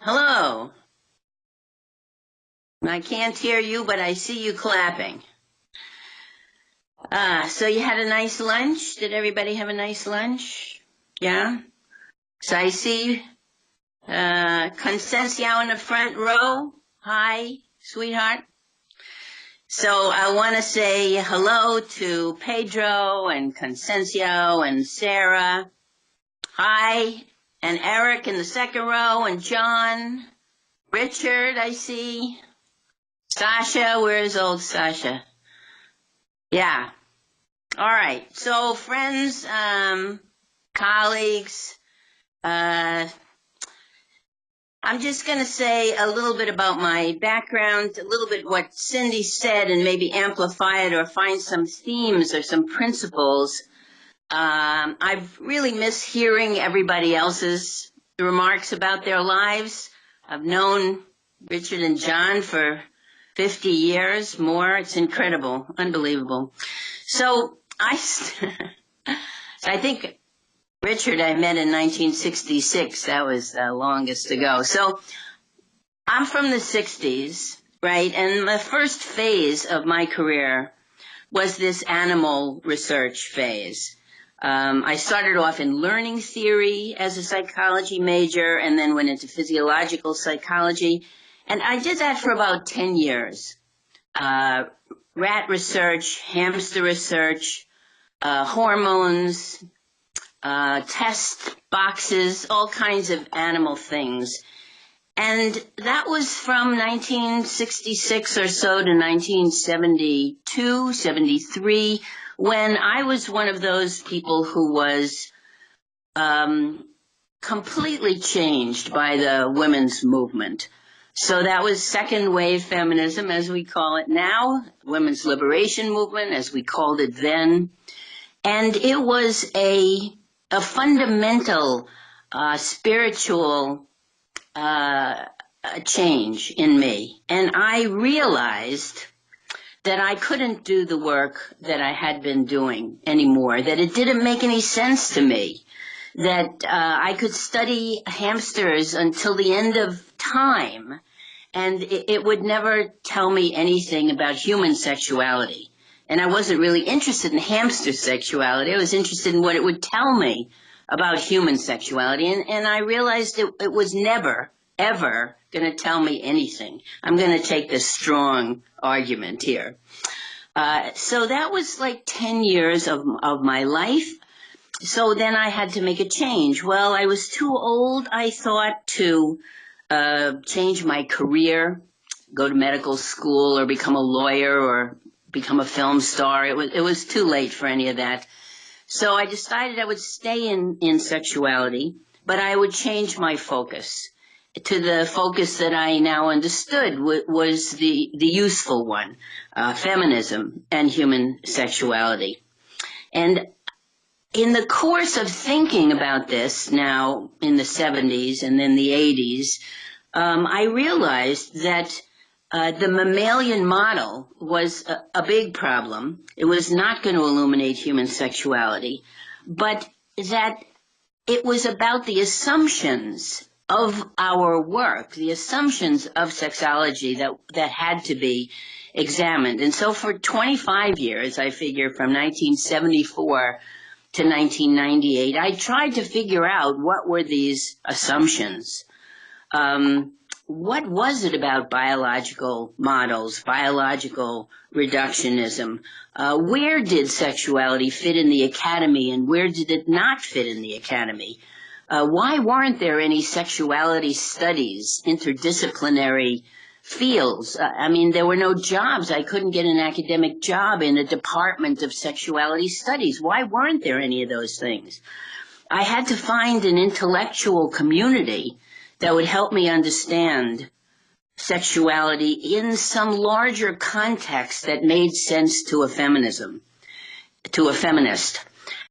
Hello. I can't hear you, but I see you clapping. So you had a nice lunch? Did everybody have a nice lunch? Yeah? So I see Consencio in the front row. Hi, sweetheart. So I want to say hello to Pedro and Consencio and Sarah. Hi. And Eric in the second row and John. Richard, I see. Sasha, where's old Sasha? Yeah. All right. So friends, colleagues, I'm just going to say a little bit about my background, a little bit what Cindy said, and maybe amplify it or find some themes or some principles. I've really missed hearing everybody else's remarks about their lives. I've known Richard and John for 50 years more. It's incredible, unbelievable. So I think Richard I met in 1966. That was the longest ago. So I'm from the 60s, right? And the first phase of my career was this animal research phase. I started off in learning theory as a psychology major and then went into physiological psychology. And I did that for about 10 years. Rat research, hamster research, hormones, test boxes, all kinds of animal things. And that was from 1966 or so to 1972, 73, when I was one of those people who was completely changed by the women's movement. So that was second wave feminism, as we call it now, women's liberation movement, as we called it then. And it was a fundamental spiritual change in me. And I realized that I couldn't do the work that I had been doing anymore, that it didn't make any sense to me, that I could study hamsters until the end of time, and it would never tell me anything about human sexuality. And I wasn't really interested in hamster sexuality. I was interested in what it would tell me about human sexuality. And I realized it was never, ever going to tell me anything. I'm going to take this strong argument here. So that was like 10 years of my life. So then I had to make a change. Well, I was too old, I thought, to change my career, go to medical school or become a lawyer or become a film star. It was too late for any of that. So I decided I would stay in sexuality, but I would change my focus to the focus that I now understood was the useful one, feminism and human sexuality. And in the course of thinking about this now in the 70s and then the 80s, I realized that the mammalian model was a big problem. It was not going to illuminate human sexuality, but that it was about the assumptions of our work, the assumptions of sexology that had to be examined. And so for 25 years, I figure from 1974 to 1998, I tried to figure out what were these assumptions. What was it about biological models, biological reductionism? Where did sexuality fit in the academy and where did it not fit in the academy? Why weren't there any sexuality studies, interdisciplinary fields? I mean, there were no jobs. I couldn't get an academic job in a department of sexuality studies. Why weren't there any of those things? I had to find an intellectual community that would help me understand sexuality in some larger context that made sense to a feminist.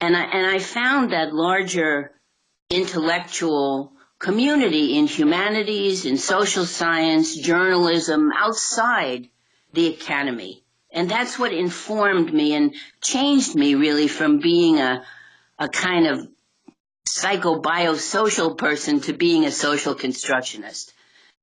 And I found that larger intellectual community in humanities, in social science, journalism, outside the academy. And that's what informed me and changed me really from being a kind of psychobiosocial person to being a social constructionist.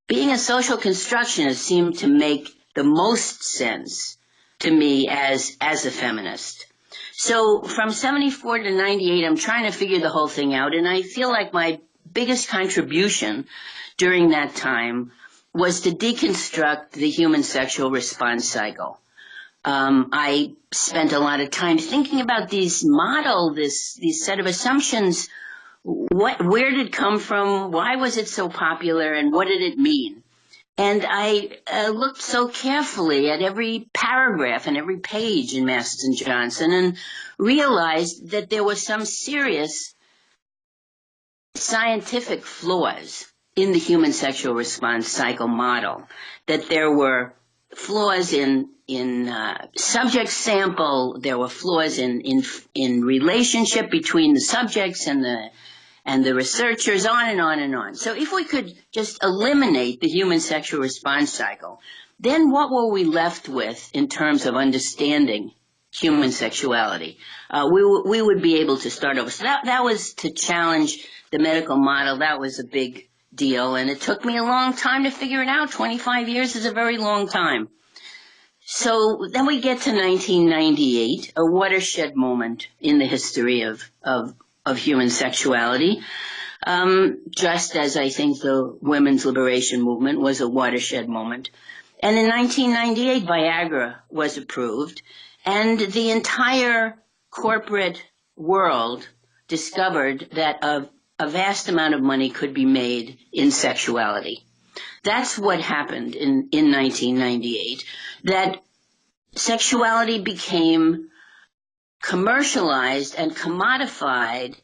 being a social constructionist seemed to make the most sense to me as a feminist. So from 74 to 98, I'm trying to figure the whole thing out, and I feel like my biggest contribution during that time was to deconstruct the human sexual response cycle. I spent a lot of time thinking about these set of assumptions. Where did it come from? Why was it so popular? And what did it mean? And I looked so carefully at every paragraph and every page in Masters and Johnson and realized that there were some serious scientific flaws in the human sexual response cycle model, that there were flaws in subject sample, there were flaws in relationship between the subjects and the researchers, on and on and on. So if we could just eliminate the human sexual response cycle, then what were we left with in terms of understanding human sexuality? We would be able to start over. So that was to challenge the medical model. That was a big deal, and it took me a long time to figure it out. 25 years is a very long time. So then we get to 1998, a watershed moment in the history of human sexuality, just as I think the women's liberation movement was a watershed moment. And in 1998, Viagra was approved, and the entire corporate world discovered that a vast amount of money could be made in sexuality. That's what happened in 1998, that sexuality became commercialized and commodified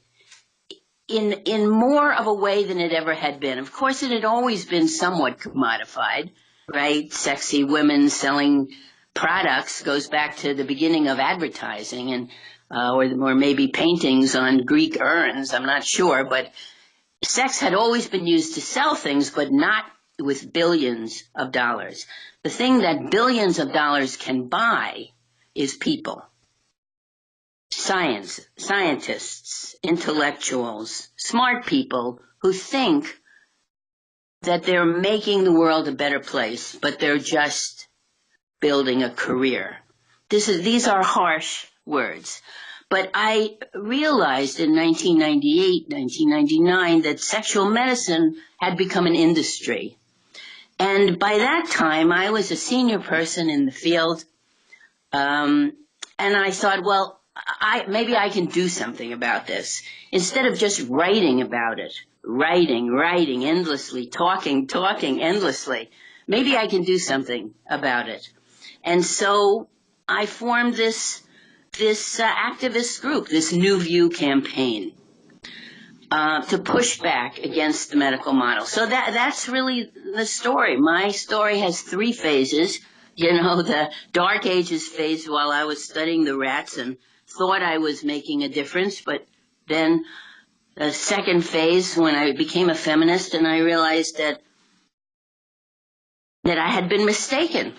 in more of a way than it ever had been. Of course, it had always been somewhat commodified, right? Sexy women selling products goes back to the beginning of advertising, and or maybe paintings on Greek urns, I'm not sure, but sex had always been used to sell things, but not with billions of dollars. The thing that billions of dollars can buy is people. Scientists, intellectuals, smart people who think that they're making the world a better place, but they're just building a career. These are harsh words. But I realized in 1998, 1999, that sexual medicine had become an industry. And by that time, I was a senior person in the field, and I thought, well, maybe I can do something about this. Instead of just writing about it, writing endlessly, talking endlessly, maybe I can do something about it. And so I formed this activist group, this New View campaign, to push back against the medical model. So that's really the story. My story has three phases. You know, the Dark Ages phase, while I was studying the rats and thought I was making a difference, but then the second phase when I became a feminist and I realized that I had been mistaken.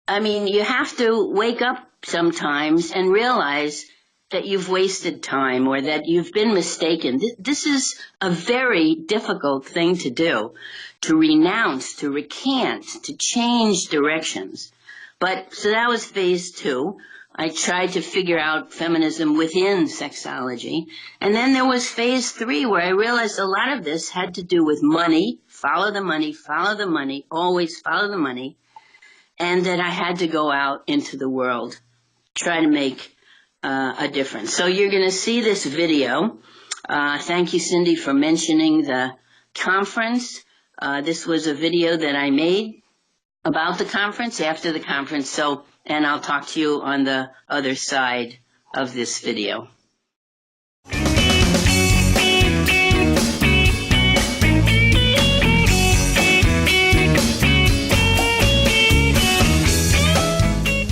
I mean, you have to wake up sometimes and realize that you've wasted time or that you've been mistaken. This is a very difficult thing to do, to renounce, to recant, to change directions. But so that was phase two. I tried to figure out feminism within sexology. And then there was phase three, where I realized a lot of this had to do with money, follow the money, always follow the money, and that I had to go out into the world, try to make a difference. So you're going to see this video. Thank you, Cindy, for mentioning the conference. This was a video that I made about the conference, after the conference, and I'll talk to you on the other side of this video.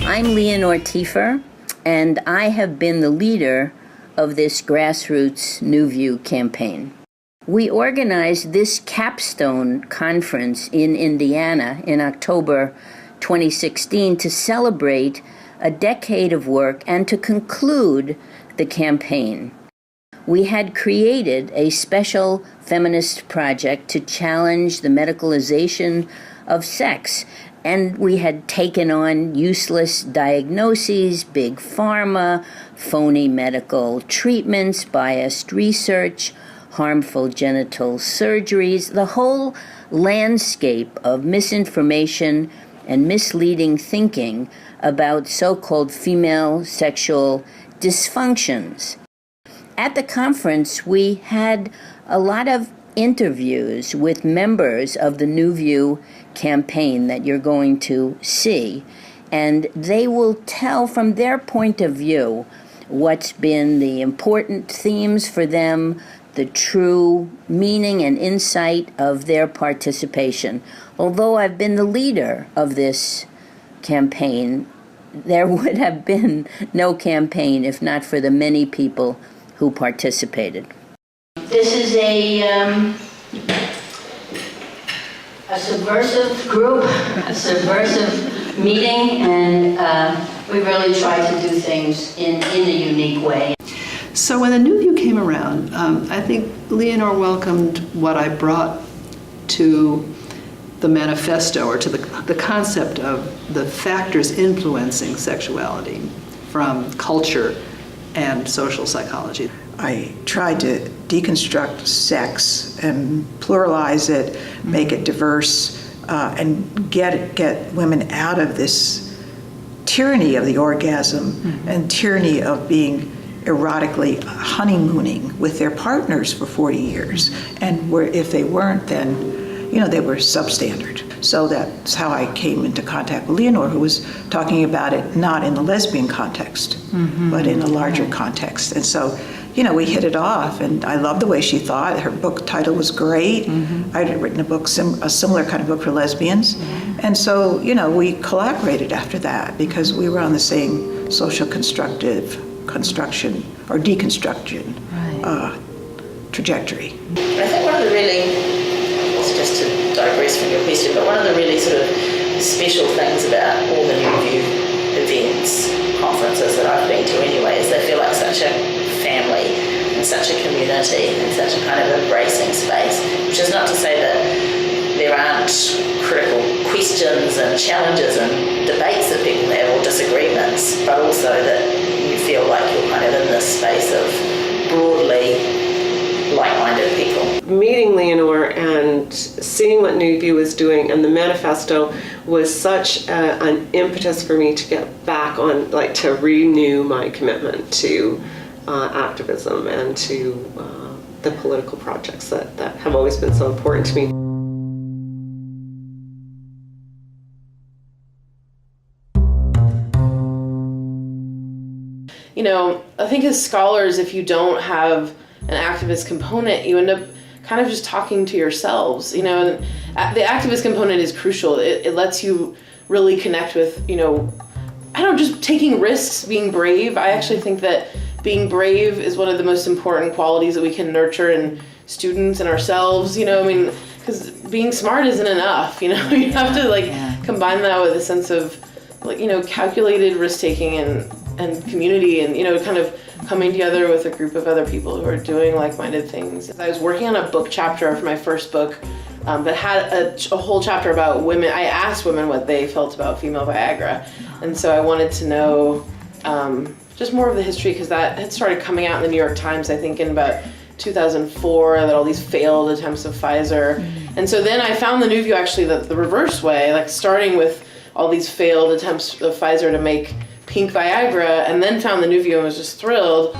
I'm Leonore Tiefer, and I have been the leader of this grassroots New View campaign. We organized this capstone conference in Indiana in October 2016 to celebrate a decade of work and to conclude the campaign. we had created a special feminist project to challenge the medicalization of sex. And we had taken on useless diagnoses, big pharma, phony medical treatments, biased research, harmful genital surgeries, the whole landscape of misinformation and misleading thinking about so-called female sexual dysfunctions. At the conference, we had a lot of interviews with members of the New View campaign that you're going to see, and they will tell from their point of view what's been the important themes for them, the true meaning and insight of their participation. Although I've been the leader of this campaign, there would have been no campaign if not for the many people who participated. This is a subversive group, a subversive meeting, and we really try to do things in a unique way. So when the New View came around, I think Leonore welcomed what I brought to the manifesto, or to the concept of the factors influencing sexuality from culture and social psychology. I tried to deconstruct sex and pluralize it, make it diverse, and get women out of this tyranny of the orgasm and tyranny of being erotically honeymooning with their partners for 40 years. And if they weren't, then they were substandard. So that's how I came into contact with Leonore, who was talking about it not in the lesbian context, but in a larger context. And so, we hit it off, and I loved the way she thought. Her book title was great. I'd written a similar kind of book for lesbians. And so, we collaborated after that because we were on the same social construction or deconstruction trajectory. I think one of the really, also just to digress from your question, but one of the really sort of special things about all the New View events, conferences that I've been to anyway, is they feel like such a family and such a community and such a kind of embracing space, which is not to say that there aren't critical questions and challenges and debates that people have or disagreements, but also that you feel like you're kind of in this space of broadly like-minded people. Meeting Leonore and seeing what New View was doing and the manifesto was such an impetus for me to get back on, to renew my commitment to activism and to the political projects that have always been so important to me. I think as scholars, if you don't have an activist component, you end up kind of just talking to yourselves, and the activist component is crucial. It lets you really connect with, just taking risks, being brave. I actually think that being brave is one of the most important qualities that we can nurture in students and ourselves, because being smart isn't enough, you have to combine that with a sense of calculated risk-taking and community and, kind of coming together with a group of other people who are doing like-minded things. I was working on a book chapter for my first book that had a whole chapter about women. I asked women what they felt about female Viagra. And so I wanted to know just more of the history, because that had started coming out in the New York Times, I think, in about 2004, that all these failed attempts of Pfizer. And so then I found the New View actually the reverse way, starting with all these failed attempts of Pfizer to make pink Viagra, and then found the New View and was just thrilled.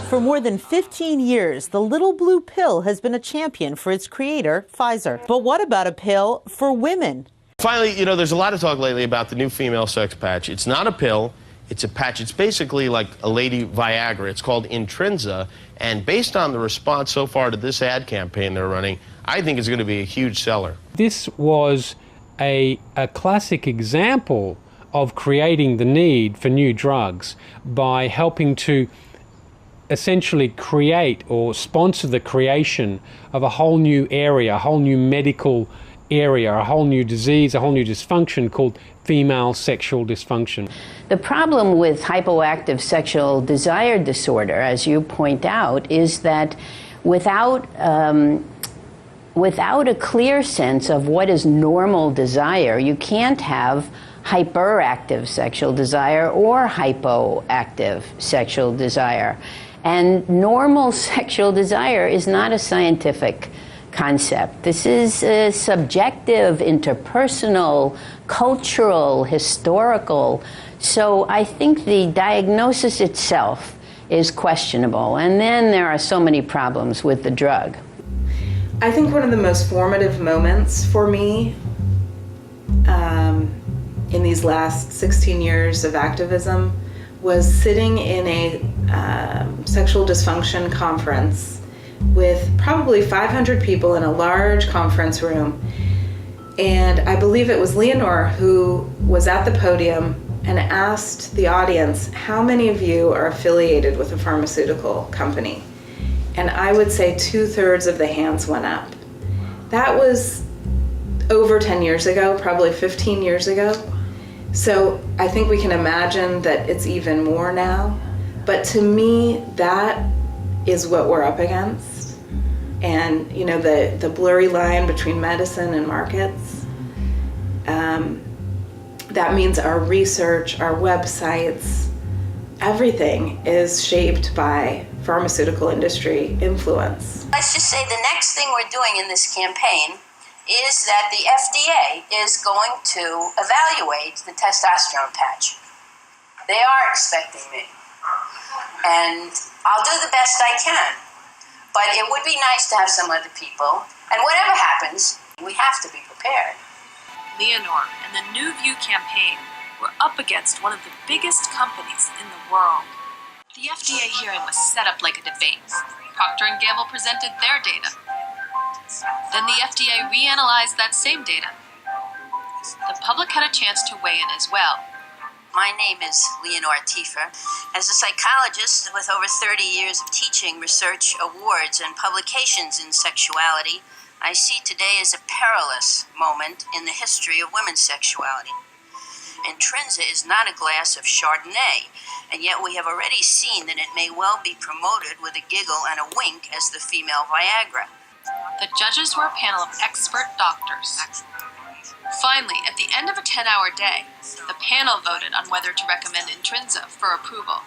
For more than 15 years, the little blue pill has been a champion for its creator, Pfizer. But what about a pill for women? Finally, there's a lot of talk lately about the new female sex patch. It's not a pill, it's a patch. It's basically like a lady Viagra. It's called Intrinsa, and based on the response so far to this ad campaign they're running, I think it's going to be a huge seller. This was a classic example of creating the need for new drugs by helping to essentially create or sponsor the creation of a whole new area, a whole new medical area, a whole new disease, a whole new dysfunction called female sexual dysfunction. The problem with hypoactive sexual desire disorder, as you point out, is that without a clear sense of what is normal desire, you can't have hyperactive sexual desire or hypoactive sexual desire. And normal sexual desire is not a scientific concept. This is subjective, interpersonal, cultural, historical. So I think the diagnosis itself is questionable. And then there are so many problems with the drug. I think one of the most formative moments for me in these last 16 years of activism was sitting in a sexual dysfunction conference with probably 500 people in a large conference room. And I believe it was Leonore who was at the podium and asked the audience, how many of you are affiliated with a pharmaceutical company? And I would say 2/3 of the hands went up. That was over 10 years ago, probably 15 years ago. So I think we can imagine that it's even more now. But to me, that is what we're up against. And you know, the blurry line between medicine and markets, that means our research, our websites, everything is shaped by pharmaceutical industry influence. Let's just say the next thing we're doing in this campaign is that the FDA is going to evaluate the testosterone patch. They are expecting me. And I'll do the best I can. But it would be nice to have some other people. And whatever happens, we have to be prepared. Leonore and the New View campaign were up against one of the biggest companies in the world. The FDA hearing was set up like a debate. Procter & Gamble presented their data. Then the FDA reanalyzed that same data. The public had a chance to weigh in as well. My name is Leonore Tiefer. As a psychologist with over 30 years of teaching, research, awards, and publications in sexuality, I see today as a perilous moment in the history of women's sexuality. Intrinza is not a glass of Chardonnay, and yet we have already seen that it may well be promoted with a giggle and a wink as the female Viagra. The judges were a panel of expert doctors. Finally, at the end of a 10-hour day, the panel voted on whether to recommend Intrinza for approval.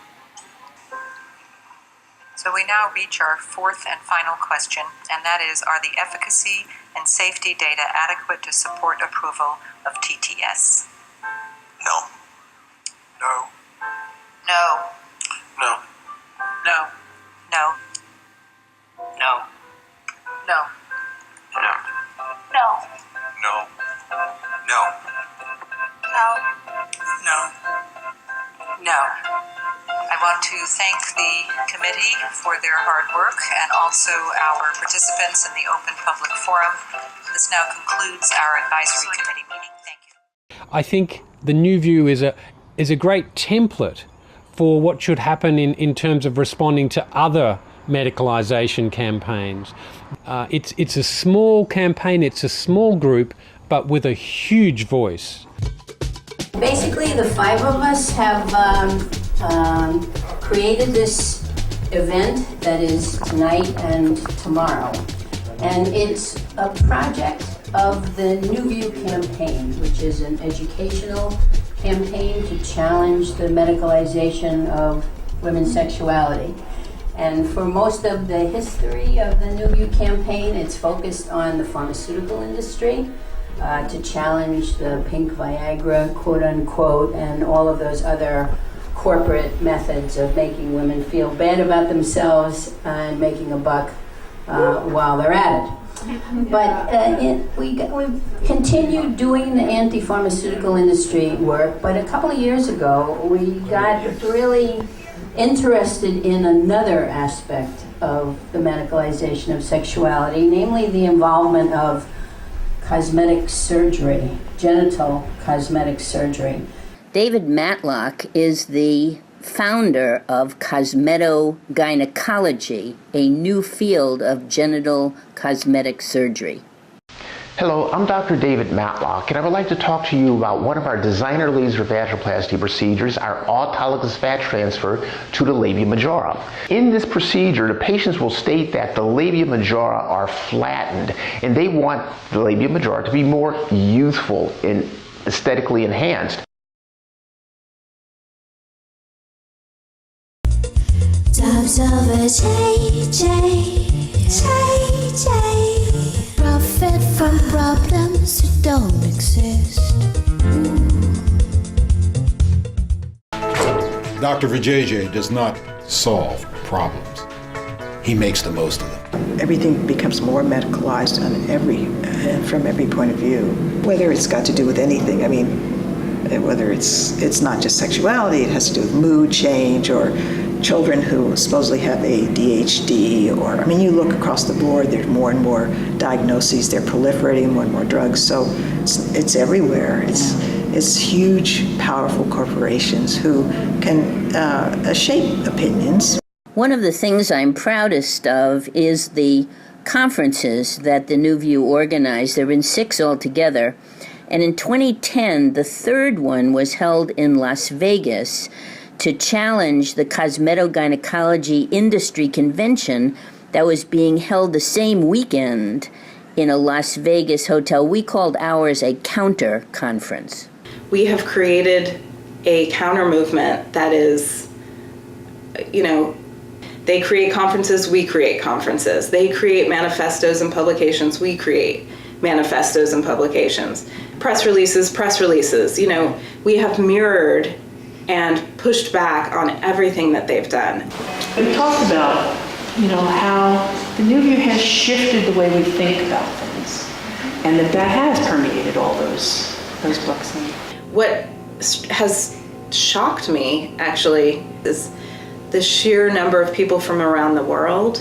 So we now reach our fourth and final question, and that is, are the efficacy and safety data adequate to support approval of TTS? No. No. No. No. No. No. No. No. No. No. No. No. No. No. No. I want to thank the committee for their hard work and also our participants in the open public forum. This now concludes our advisory committee meeting. Thank you. I think the New View is a great template for what should happen in terms of responding to other medicalisation campaigns. It's a small campaign, it's a small group, but with a huge voice. Basically, the five of us have created this event that is tonight and tomorrow. And it's a project of the New View campaign, which is an educational campaign to challenge the medicalization of women's sexuality. And for most of the history of the New View campaign, it's focused on the pharmaceutical industry to challenge the pink Viagra, quote unquote, and all of those other corporate methods of making women feel bad about themselves and making a buck while they're at it. But we've continued doing the anti-pharmaceutical industry work, but a couple of years ago we got really interested in another aspect of the medicalization of sexuality, namely the involvement of cosmetic surgery, genital cosmetic surgery. David Matlock is the founder of cosmetogynecology, a new field of genital cosmetic surgery. Hello, I'm Dr. David Matlock, and I would like to talk to you about one of our designer laser vaginoplasty procedures, our autologous fat transfer to the labia majora. In this procedure, the patients will state that the labia majora are flattened, and they want the labia majora to be more youthful and aesthetically enhanced. Profit from problems that don't exist. Dr. Vijay does not solve problems. He makes the most of them. Everything becomes more medicalized from every point of view. Whether it's got to do with anything, I mean, whether it's not just sexuality, it has to do with mood change or children who supposedly have ADHD, or, I mean, you look across the board, there's more and more diagnoses, they're proliferating, more and more drugs, so it's everywhere. It's huge, powerful corporations who can shape opinions. One of the things I'm proudest of is the conferences that the New View organized. There have been 6 altogether. And in 2010, the third one was held in Las Vegas to challenge the cosmetogynecology industry convention that was being held the same weekend in a Las Vegas hotel. We called ours a counter conference. We have created a counter movement that is, they create conferences, we create conferences. They create manifestos and publications, we create manifestos and publications. Press releases. We have mirrored and pushed back on everything that they've done. We talked about, how the New View has shifted the way we think about things, and that has permeated all those books. What has shocked me, actually, is the sheer number of people from around the world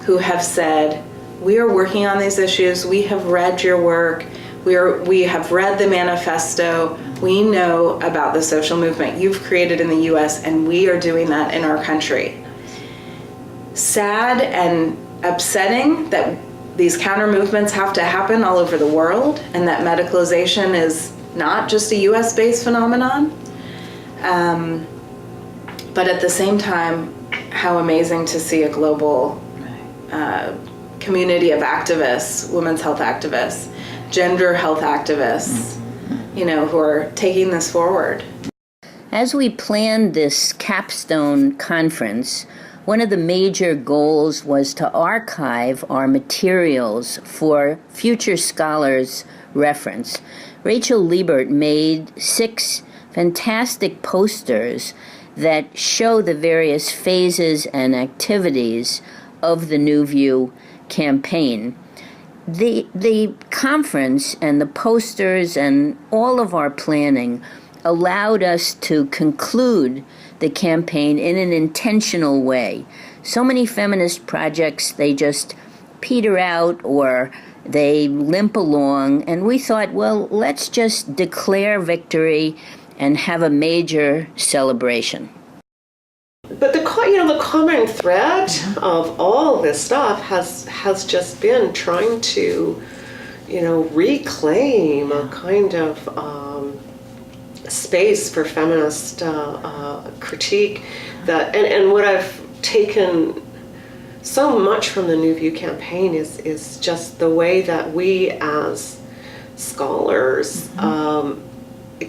who have said, we are working on these issues, we have read your work, we have read the manifesto, we know about the social movement you've created in the US, and we are doing that in our country. Sad and upsetting that these counter movements have to happen all over the world, and that medicalization is not just a US-based phenomenon. But at the same time, how amazing to see a global community of activists, women's health activists, gender health activists, who are taking this forward. As we planned this capstone conference, one of the major goals was to archive our materials for future scholars' reference. Rachel Liebert made 6 fantastic posters that show the various phases and activities of the New View campaign. The conference and the posters and all of our planning allowed us to conclude the campaign in an intentional way. So many feminist projects, they just peter out or they limp along, and we thought, well, let's just declare victory and have a major celebration. But the common thread of all this stuff has just been trying to, reclaim a kind of space for feminist critique that, and what I've taken so much from the New View campaign is just the way that we as scholars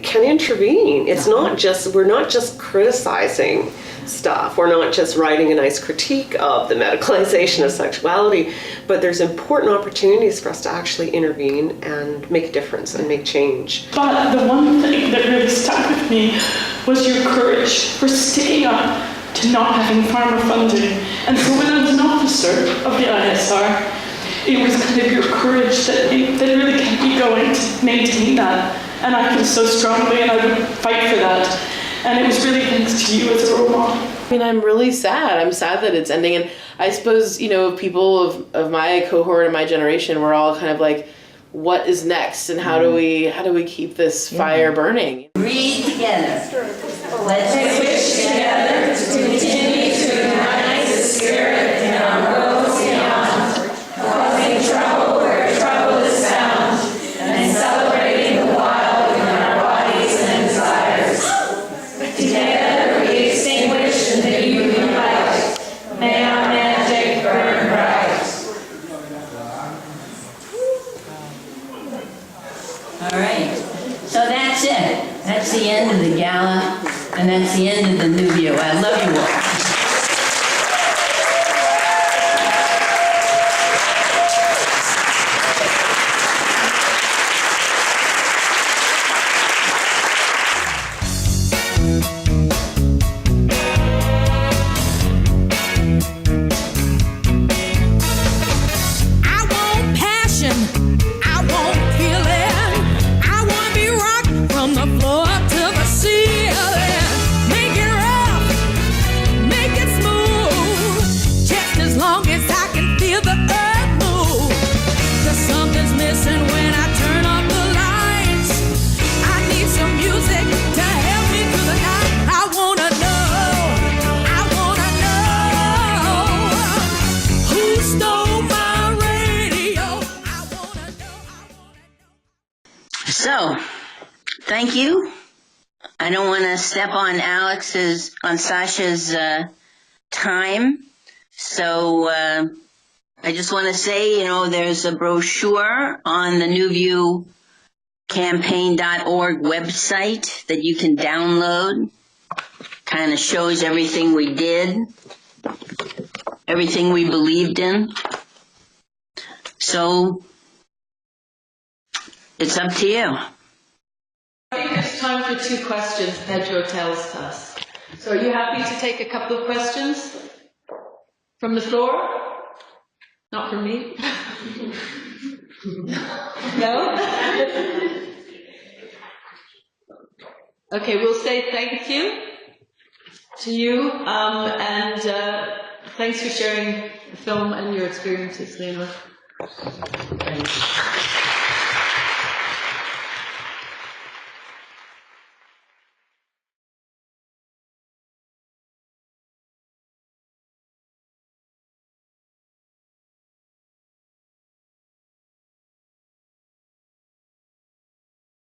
can intervene. It's not just, we're not just criticizing stuff. We're not just writing a nice critique of the medicalization of sexuality, but there's important opportunities for us to actually intervene and make a difference and make change. But the one thing that really stuck with me was your courage for sticking up to not having pharma funding. And so when I was an officer of the ISR, it was kind of your courage that really kept me going to maintain that. And I feel so strongly, and I would fight for that. And it was really thanks to you as a role model. I mean, I'm really sad. I'm sad that it's ending. And I suppose, people of my cohort and my generation, we're all kind of like, what is next? And how do we keep this fire burning? Read together. Let's wish together to continue to ignite the spirit in our worlds beyond, causing trouble where trouble is found, end of the gala, and that's the end of the New View. I love you all. So, thank you. I don't want to step on Sasha's time. So, I just want to say, there's a brochure on the newviewcampaign.org website that you can download. Kind of shows everything we did, everything we believed in. So, it's up to you. I think it's time for 2 questions, Pedro tells us. So are you happy to take a couple of questions from the floor? Not from me? No? Okay, we'll say thank you to you, and thanks for sharing the film and your experiences, Leonore.